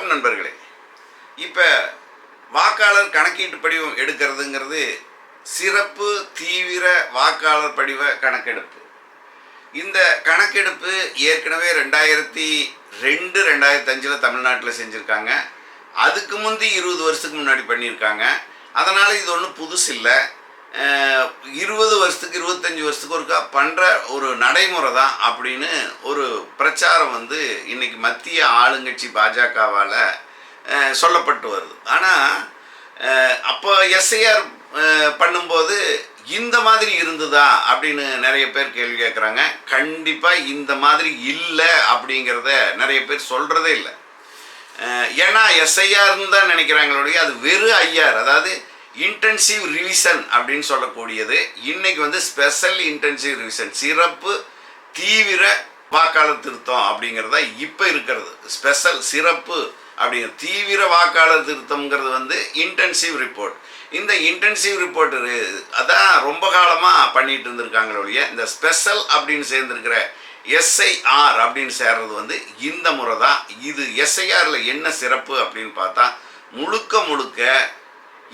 வணக்கம் நண்பர்களே. இப்போ வாக்காளர் கணக்கீட்டு படிவம் எடுக்கிறதுங்கிறது சிறப்பு தீவிர வாக்காளர் படிவ கணக்கெடுப்பு. இந்த கணக்கெடுப்பு ஏற்கனவே 2002 2005 தமிழ்நாட்டில் செஞ்சுருக்காங்க. அதுக்கு முந்தி 20 வருஷத்துக்கு முன்னாடி பண்ணியிருக்காங்க. அதனால் இது ஒன்றும் புதுசு இல்லை. 20 வருஷத்துக்கு 25 வருஷத்துக்கு ஒருக்கா பண்ணுற ஒரு நடைமுறை தான் அப்படின்னு ஒரு பிரச்சாரம் இன்றைக்கி மத்திய ஆளுங்கட்சி பாஜகவால் சொல்லப்பட்டு வருது. ஆனால் அப்போ எஸ்ஐஆர் பண்ணும்போது இந்த மாதிரி இருந்ததா அப்படின்னு நிறைய பேர் கேள்வி கேட்குறாங்க. கண்டிப்பாக இந்த மாதிரி இல்லை அப்படிங்கிறத நிறைய பேர் சொல்கிறதே இல்லை. ஏன்னா எஸ்ஐஆர்னு தான் நினைக்கிறாங்களோடைய அது வெறும் ஐஆர், அதாவது இன்டென்சிவ் ரிவிஷன் அப்படின்னு சொல்லக்கூடியது. இன்றைக்கி ஸ்பெஷல் இன்டென்சிவ் ரிவிஷன், சிறப்பு தீவிர வாக்காளர் திருத்தம் அப்படிங்கிறத இப்போ இருக்கிறது. ஸ்பெஷல் சிறப்பு அப்படிங்கிற தீவிர வாக்காளர் திருத்தம்ங்கிறது இன்டென்சிவ் ரிப்போர்ட். இந்த இன்டென்சிவ் ரிப்போர்ட் அதான் ரொம்ப காலமாக பண்ணிட்டு இருந்திருக்காங்களோடைய இந்த ஸ்பெஷல் அப்படின்னு சேர்ந்துருக்கிற எஸ்ஐஆர் அப்படின்னு சேர்றது இந்த முறை தான். இது எஸ்ஐஆரில் என்ன சிறப்பு அப்படின்னு பார்த்தா முழுக்க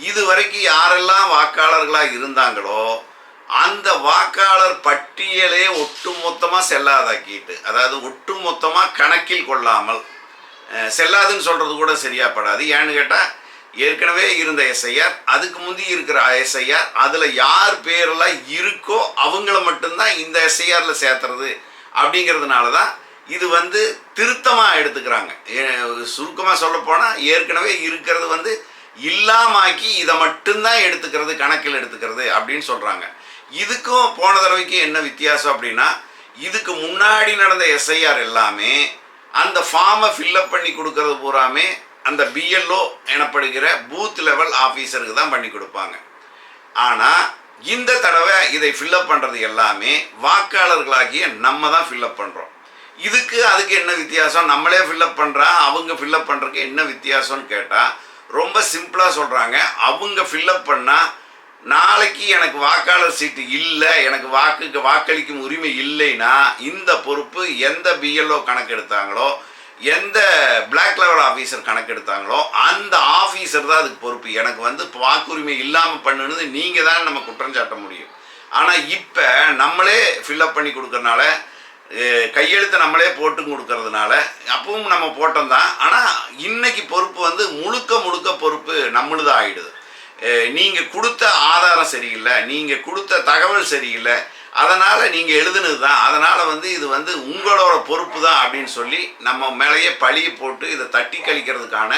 இது வரைக்கும் யாரெல்லாம் வாக்காளர்களாக இருந்தாங்களோ அந்த வாக்காளர் பட்டியலே ஒட்டுமொத்தமாக செல்லாதாக்கிட்டு, அதாவது ஒட்டுமொத்தமாக கணக்கில் கொள்ளாமல், செல்லாதுன்னு சொல்கிறது கூட சரியாப்படாது. ஏன்னு கேட்டால் ஏற்கனவே இருந்த எஸ்ஐஆர், அதுக்கு முந்தி இருக்கிற எஸ்ஐஆர், அதில் யார் பேரெல்லாம் இருக்கோ அவங்கள மட்டும்தான் இந்த எஸ்ஐஆரில் சேர்த்துறது அப்படிங்கிறதுனால தான் இது திருத்தமாக எடுத்துக்கிறாங்க. சுருக்கமாக சொல்லப்போனால் ஏற்கனவே இருக்கிறது இல்லாமாக்கி இதை மட்டும்தான் எடுத்துக்கிறது, கணக்கில் எடுத்துக்கிறது அப்படின்னு சொல்கிறாங்க. இதுக்கும் போன தடவைக்கு என்ன வித்தியாசம் அப்படின்னா, இதுக்கு முன்னாடி நடந்த எஸ்ஐஆர் எல்லாமே அந்த ஃபார்மை ஃபில்லப் பண்ணி கொடுக்கறது பூராமே அந்த பிஎல்ஓ எனப்படுகிற பூத் லெவல் ஆஃபீஸருக்கு தான் பண்ணி கொடுப்பாங்க. ஆனால் இந்த தடவை இதை ஃபில்லப் பண்ணுறது எல்லாமே வாக்காளர்களாகிய நம்ம தான் ஃபில்லப் பண்ணுறோம். அதுக்கு என்ன வித்தியாசம், நம்மளே ஃபில்லப் பண்ணுறா அவங்க ஃபில்லப் பண்ணுறதுக்கு என்ன வித்தியாசம்னு கேட்டால் ரொம்ப சிம்பிளாக சொல்கிறாங்க. அவங்க ஃபில்லப் பண்ணால் நாளைக்கு எனக்கு வாக்காளர் சீட்டு இல்லை, எனக்கு வாக்களிக்கும் உரிமை இல்லைன்னா இந்த பொறுப்பு எந்த பிஎல்ஓ கணக்கெடுத்தாங்களோ, எந்த பிளாக் லெவல் ஆஃபீஸர் கணக்கெடுத்தாங்களோ அந்த ஆஃபீஸர் தான் அதுக்கு பொறுப்பு. எனக்கு வாக்குரிமை இல்லாமல் பண்ணுனது நீங்கள் தான் நம்ம குற்றம் சாட்ட முடியும். ஆனால் இப்போ நம்மளே ஃபில்லப் பண்ணி கொடுக்கறனால, கையெழுத்து நம்மளே போட்டு கொடுக்கறதுனால, அப்பவும் நம்ம போட்டோம் தான். ஆனால் இன்னைக்கு பொறுப்பு முழுக்க பொறுப்பு நம்மளுதான் ஆகிடுது. நீங்கள் கொடுத்த ஆதாரம் சரியில்லை, நீங்கள் கொடுத்த தகவல் சரியில்லை, அதனால் நீங்கள் எழுதுனது தான், அதனால் இது உங்களோட பொறுப்பு தான் அப்படின்னு சொல்லி நம்ம மேலேயே பழியை போட்டு இதை தட்டி கழிக்கிறதுக்கான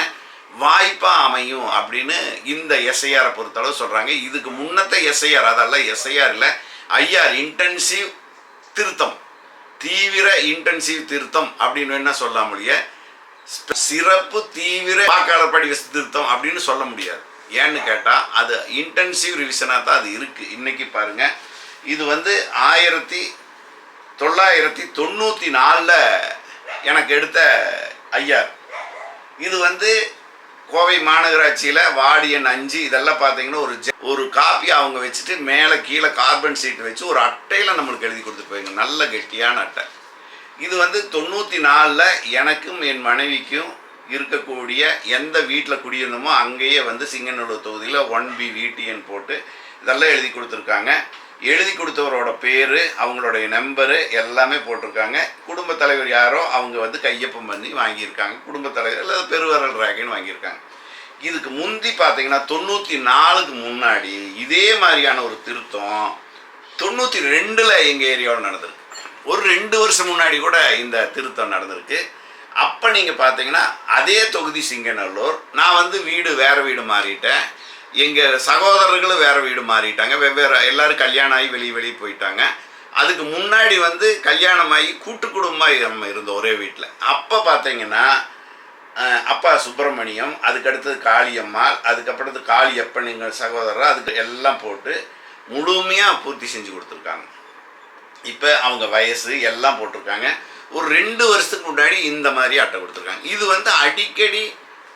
வாய்ப்பாக அமையும் அப்படின்னு இந்த எஸ்ஐஆரை பொறுத்தளவு சொல்கிறாங்க. இதுக்கு முன்னத்த எஸ்ஐஆர், அதெல்லாம் எஸ்ஐஆர் இல்லை, ஐஆர் இன்டென்சிவ் திருத்தம், தீவிர இன்டென்சிவ் திருத்தம் அப்படின்னு என்ன சொல்ல முடியாது, சிறப்பு தீவிர வாக்காளர் படிவ திருத்தம் அப்படின்னு சொல்ல முடியாது. ஏன்னு கேட்டால் அது இன்டென்சிவ் ரிவிஷனாக தான் அது இருக்குது. இன்றைக்கி பாருங்கள், இது 1994 எனக்கு எடுத்த ஐஆர். இது கோவை மாநகராட்சியில் வார்டு எண் 5 இதெல்லாம் பார்த்தீங்கன்னா ஒரு காப்பி அவங்க வச்சுட்டு மேலே கீழே கார்பன் சீட் வச்சு ஒரு அட்டையில் நம்மளுக்கு எழுதி கொடுத்துட்டு போயிங்க, நல்ல கெட்டியான அட்டை. இது 94 எனக்கும் என் மனைவிக்கும் இருக்கக்கூடிய எந்த வீட்டில் குடியிருந்தோமோ அங்கேயே சிங்கநல்லூர் தொகுதியில் 1B VTN போட்டு இதெல்லாம் எழுதி கொடுத்துருக்காங்க. எழுதி கொடுத்தவரோட பேர், அவங்களுடைய நம்பரு எல்லாமே போட்டிருக்காங்க. குடும்ப தலைவர் யாரோ அவங்க கையொப்பம் பண்ணி வாங்கியிருக்காங்க. குடும்ப தலைவர் இல்லை பெருவரல் ரேகைன்னு வாங்கியிருக்காங்க. இதுக்கு முந்தி பார்த்தீங்கன்னா 94க்கு முன்னாடி இதே மாதிரியான ஒரு திருத்தம் 92ல் எங்கள் ஏரியாவில் நடந்திருக்கு. ஒரு 2 வருஷம் முன்னாடி கூட இந்த திருத்தம் நடந்திருக்கு. அப்போ நீங்கள் பார்த்தீங்கன்னா அதே தொகுதி சிங்கநல்லூர், நான் வேறு வீடு மாறிட்டேன், எங்கள் சகோதரர்களும் வேறு வீடு மாறிட்டாங்க, வெவ்வேறு எல்லோரும் கல்யாணம் ஆகி வெளியே போயிட்டாங்க. அதுக்கு முன்னாடி கல்யாணமாகி கூட்டு குடும்பமாக நம்ம இருந்தோம் ஒரே வீட்டில். அப்போ பார்த்தீங்கன்னா அப்பா சுப்பிரமணியம், அதுக்கடுத்தது காளியம்மாள், அதுக்கப்புறத்து காளியப்பன் எங்கள் சகோதரர், அதுக்கு எல்லாம் போட்டு முழுமையாக பூர்த்தி செஞ்சு கொடுத்துருக்காங்க. இப்போ அவங்க வயசு எல்லாம் போட்டிருக்காங்க. ஒரு 2 வருஷத்துக்கு முன்னாடி இந்த மாதிரி அட்டை கொடுத்துருக்காங்க. இது அடிக்கடி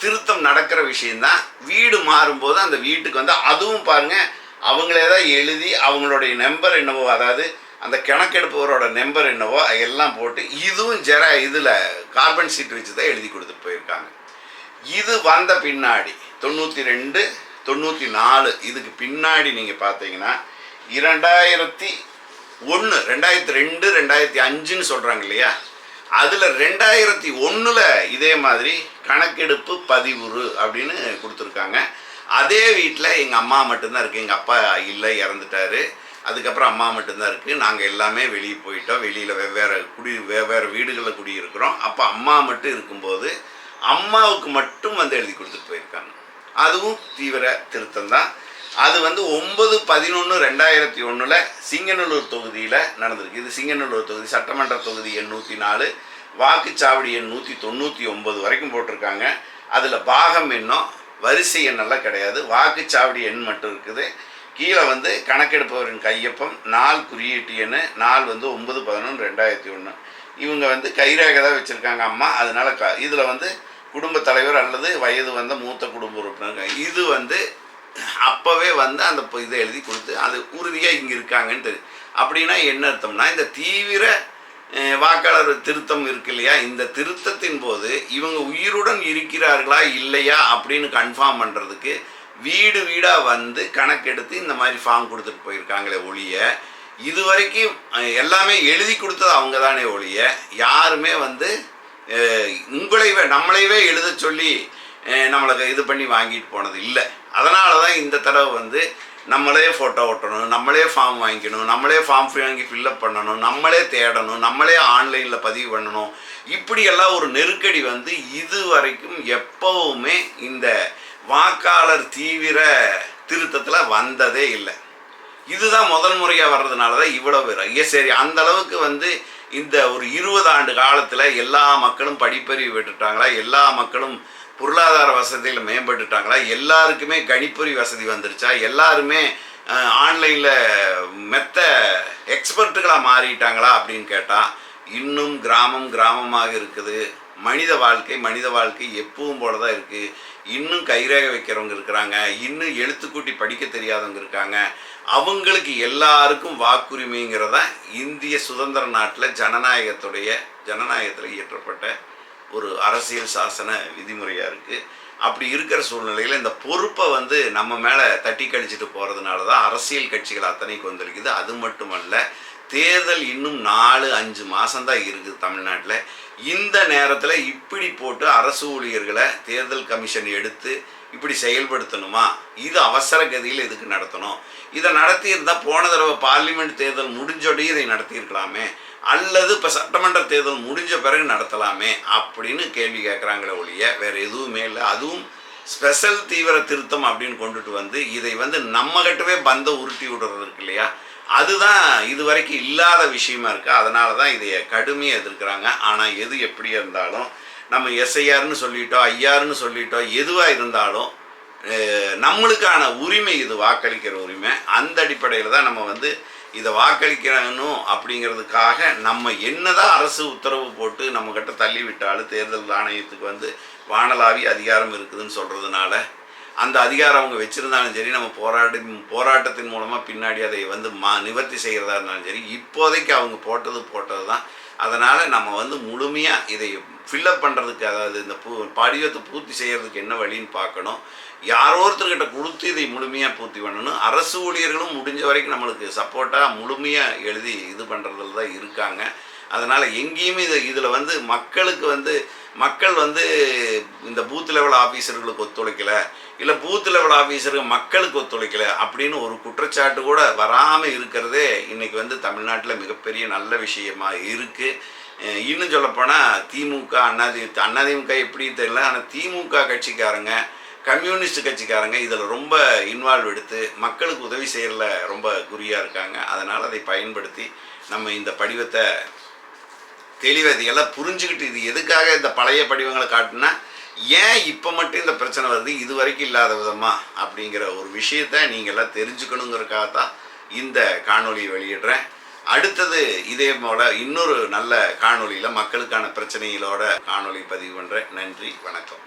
திருத்தம் நடக்கிற விஷயந்தான். வீடு மாறும்போது அந்த வீட்டுக்கு அதுவும் பாருங்கள், அவங்களே தான் எழுதி அவங்களுடைய நம்பர் என்னவோ, அதாவது அந்த கணக்கெடுப்பவரோட நம்பர் என்னவோ எல்லாம் போட்டு இதுவும் இதில் கார்பன் சீட் வச்சு தான் எழுதி கொடுத்துட்டு போயிருக்காங்க. இது வந்த பின்னாடி 92, 94 இதுக்கு பின்னாடி நீங்கள் பார்த்தீங்கன்னா 2001, 2002, 2005ன்னு சொல்கிறாங்க இல்லையா, அதில் 2001 இதே மாதிரி கணக்கெடுப்பு பதிவுறு அப்படின்னு கொடுத்துருக்காங்க. அதே வீட்டில் எங்கள் அம்மா மட்டும்தான் இருக்குது. எங்கள் அப்பா இல்லை, இறந்துட்டார். அதுக்கப்புறம் அம்மா மட்டும்தான் இருக்குது. நாங்கள் எல்லாமே வெளியே போயிட்டோம். வெளியில் வெவ்வேறு வீடுகளில் குடியிருக்கிறோம். அப்போ அம்மா மட்டும் இருக்கும்போது அம்மாவுக்கு மட்டும் வந்து எழுதி கொடுத்துட்டு போயிருக்காங்க. அதுவும் தீவிர திருத்தம் தான். அது வந்து 9/11/2001 சிங்கநல்லூர் தொகுதியில் நடந்திருக்கு. இது சிங்கநல்லூர் தொகுதி, சட்டமன்ற தொகுதி எண் 104, வாக்குச்சாவடி எண் 199 வரைக்கும் போட்டிருக்காங்க. அதில் பாகம் எண்ணம் வரிசை எண்ணெல்லாம் கிடையாது, வாக்குச்சாவடி எண் மட்டும் இருக்குது. கீழே வந்து கணக்கெடுப்பவரின் கையொப்பம், நாள் குறியீட்டு எண், நாள் வந்து 9/11/2001. இவங்க வந்து கைரேகை தான் வச்சுருக்காங்க அம்மா. அதனால் இதில் வந்து குடும்பத் தலைவர் அல்லது வயது வந்த மூத்த குடும்ப உறுப்பினர் இது வந்து அப்போவே வந்து அந்த இதை எழுதி கொடுத்து அது உறுதியாக இங்கே இருக்காங்கன்னு தெரியும். அப்படின்னா என்ன அர்த்தம்னா, இந்த தீவிர வாக்காளர் திருத்தம் இருக்கு இல்லையா, இந்த திருத்தத்தின் போது இவங்க உயிருடன் இருக்கிறார்களா இல்லையா அப்படின்னு கன்ஃபார்ம் பண்ணுறதுக்கு வீடு வீடாக வந்து கணக்கெடுத்து இந்த மாதிரி ஃபார்ம் கொடுத்துட்டு போயிருக்காங்களே ஒழிய, இது வரைக்கும் எல்லாமே எழுதி கொடுத்தது அவங்க தானே ஒழிய, யாருமே வந்து நம்மளையவே எழுத சொல்லி நம்மளுக்கு இது பண்ணி வாங்கிட்டு போனது இல்லை. அதனால தான் இந்த தடவை வந்து நம்மளே ஃபோட்டோ ஓட்டணும், நம்மளே ஃபார்ம் வாங்கிக்கணும், நம்மளே ஃபார்ம் வாங்கி ஃபில்லப் பண்ணணும், நம்மளே தேடணும், நம்மளே ஆன்லைனில் பதிவு பண்ணணும். இப்படியெல்லாம் ஒரு நெருக்கடி வந்து இது வரைக்கும் எப்போவுமே இந்த வாக்காளர் தீவிர திருத்தத்தில் வந்ததே இல்லை. இதுதான் முதல் முறையாக வர்றதுனால தான் இவ்வளவு சரி. அந்த அளவுக்கு வந்து இந்த ஒரு 20 ஆண்டு காலத்தில் எல்லா மக்களும் படிப்பறிவு பெற்றுட்டாங்களா, எல்லா மக்களும் பொருளாதார வசதியில் மேம்பட்டுட்டாங்களா, எல்லாருக்குமே கணிப்பொறி வசதி வந்துருச்சா, எல்லாருமே ஆன்லைனில் மெத்த எக்ஸ்பர்ட்டுகளாக மாறிட்டாங்களா அப்படின்னு கேட்டால் இன்னும் கிராமமாக இருக்குது. மனித வாழ்க்கை எப்பவும் போல தான் இருக்குது. இன்னும் கைரேகை வைக்கிறவங்க இருக்கிறாங்க, இன்னும் எழுத்துக்கூட்டி படிக்க தெரியாதவங்க இருக்காங்க. அவங்களுக்கு எல்லாருக்கும் வாக்குரிமைங்கிறத இந்திய சுதந்திர நாட்டில் ஜனநாயகத்தில் இயற்றப்பட்ட ஒரு அரசியல் சாசன விதிமுறையாக இருக்குது. அப்படி இருக்கிற சூழ்நிலையில் இந்த பொறுப்பை வந்து நம்ம மேலே தட்டி கழிச்சிட்டு போகிறதுனால தான் அரசியல் கட்சிகள் அத்தனைக்கு வந்திருக்குது. அது மட்டுமல்ல, தேர்தல் இன்னும் 4-5 மாதம்தான் இருக்குது தமிழ்நாட்டில். இந்த நேரத்தில் இப்படி போட்டு அரசு ஊழியர்களை தேர்தல் கமிஷன் எடுத்து இப்படி செயல்படுத்தணுமா? இது அவசர கதியில் எதுக்கு நடத்தணும்? இதை நடத்தியிருந்தால் போன தடவை பார்லிமெண்ட் தேர்தல் முடிஞ்சோடய இதை நடத்தியிருக்கலாமே, அல்லது இப்போ சட்டமன்ற தேர்தல் முடிஞ்ச பிறகு நடத்தலாமே அப்படின்னு கேள்வி கேட்குறாங்களே ஒழிய வேறு எதுவுமே இல்லை. அதுவும் ஸ்பெஷல் தீவிர திருத்தம் அப்படின்னு கொண்டுட்டு வந்து இதை வந்து நம்மகிட்டவே பந்த உருட்டி விடுறது இருக்கு இல்லையா, அதுதான் இது வரைக்கும் இல்லாத விஷயமா இருக்குது. அதனால தான் இதை கடுமையாக எதிர்க்கிறாங்க. ஆனால் எது எப்படி இருந்தாலும் நம்ம எஸ்ஐஆர்னு சொல்லிட்டோம், ஐஆர்னு சொல்லிட்டோம், எதுவாக இருந்தாலும் நம்மளுக்கான உரிமை இது, வாக்களிக்கிற உரிமை. அந்த அடிப்படையில் தான் நம்ம வந்து இதை வாக்களிக்கணும் அப்படிங்கிறதுக்காக நம்ம என்னதான் அரசு உத்தரவு போட்டு நம்மக்கிட்ட தள்ளி விட்டாலும் தேர்தல் ஆணையத்துக்கு வந்து வானளாவி அதிகாரம் இருக்குதுன்னு சொல்கிறதுனால அந்த அதிகாரம் அவங்க வச்சுருந்தாலும் சரி, நம்ம போராட்டத்தின் மூலமாக பின்னாடி அதை வந்து நிவர்த்தி செய்கிறதா இருந்தாலும் சரி, இப்போதைக்கு அவங்க போட்டது தான். அதனால் நம்ம வந்து முழுமையாக இதை ஃபில்லப் பண்ணுறதுக்கு, அதாவது இந்த படிவத்தை பூர்த்தி செய்கிறதுக்கு என்ன வழின்னு பார்க்கணும். யாரோ ஒருத்தர்கிட்ட கொடுத்து இதை முழுமையாக பூர்த்தி பண்ணணும். அரசு ஊழியர்களும் முடிஞ்ச வரைக்கும் நம்மளுக்கு சப்போர்ட்டாக முழுமையாக எழுதி இது பண்ணுறதுல தான் இருக்காங்க. அதனால் எங்கேயுமே இதில் வந்து மக்கள் வந்து இந்த பூத் லெவல் ஆஃபீஸர்களுக்கு ஒத்துழைக்கலை, இல்லை பூத் லெவல் ஆஃபீஸர்கள் மக்களுக்கு ஒத்துழைக்கலை அப்படின்னு ஒரு குற்றச்சாட்டு கூட வராமல் இருக்கிறதே இன்றைக்கி வந்து தமிழ்நாட்டில் மிகப்பெரிய நல்ல விஷயமாக இருக்குது. இன்னும் சொல்லப்போனால் திமுக, அதிமுக எப்படி தெரியல, ஆனால் திமுக கட்சிக்காரங்க, கம்யூனிஸ்ட் கட்சிக்காரங்க இதில் ரொம்ப இன்வால்வ் எடுத்து மக்களுக்கு உதவி செய்யறதுல ரொம்ப குறியாக இருக்காங்க. அதனால் அதை பயன்படுத்தி நம்ம இந்த படிவத்தை தெளிவாக இதையெல்லாம் புரிஞ்சுக்கிட்டு, இது எதுக்காக இந்த பழைய படிவங்களை காட்டுனா ஏன் இப்போ மட்டும் இந்த பிரச்சனை வருது, இது வரைக்கும் இல்லாத விதமாக அப்படிங்கிற ஒரு விஷயத்தை நீங்கள்லாம் தெரிஞ்சுக்கணுங்கிறதுக்காக தான் இந்த காணொலியை வெளியிடுறேன். அடுத்தது இதே போல் இன்னொரு நல்ல காணொலியில் மக்களுக்கான பிரச்சனைகளோட காணொலி பதிவு பண்ணுறேன். நன்றி, வணக்கம்.